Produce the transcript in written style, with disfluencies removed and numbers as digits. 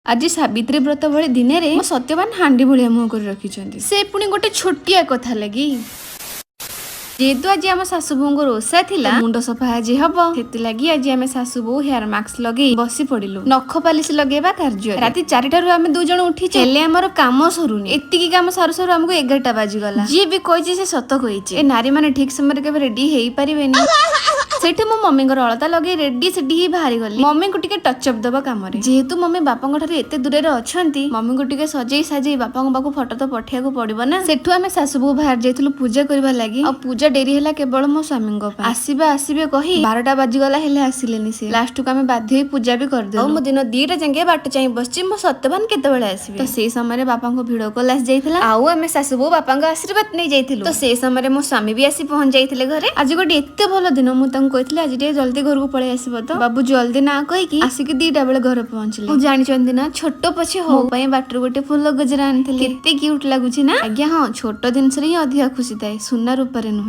आज सावित्री व्रत भली दिन में सत्यवान हांडी भलिया मुह कर रखी से पुणी गोटे छोटिया कथा लगी जेहेतु आज आम सासु बोर ओषा थिला मुंड सफा आज हम से आज आम सासु बो हेयर मास्क लगे बसी पड़िलु नख पालिश लगेबा कार्य राति 4टारू आम दु जण उठी चले आमर काम सरुनी एतिकी काम सरू सरू आमको 11टा बाजीगला जी भी कही से सत कही नारी माने ठीक समय के रेडी हो पारे सेठी मो मम्मी अलता लगे रेडी सेठी ही बाहरी गली मम्मी को टिके टचअप दबा काम जेहेतु मम्मी बापा एते दूर अच्छी मम्मी को टिके सजई साजे बापा पाखु फोटो तो पठिया को पड़ो ना सेठू आम सासु बो बाहर जाइलु पूजा करबा लगी और पूजा डेरी है केवल मो स्वामी आसबे आसबे कही 12टा बाजीगला हेले आसिलेनी से लास्ट को आम बाध्य होई पूजा भी करदे मो दिन 2टा जाके बाट चाहि बसची मो सत्यवान केतेबेले आसीबे तो से समय बापा को वीडियो कॉल आसी जाइथिला आउ आम सासु बो बापा आशीर्वाद नहीं जाइथिलु तो से समय मो स्वामी भी आसी पहुंच जाइथिले घरे आज गोटे एते भलो दिन मु कहते आज टे जल्दी घर को पलि आसब तो बाबू जल्दी ना कहीकि आसिक 2टा बेले घर पहुंचले जानी ना छोट पछे हो बाटर गोटे फूल गजरा आनी केते क्यूट लगुच ना आज्ञा हाँ छोट जिनस ही अधिक खुशी थाए सुना रूपरे नुहे।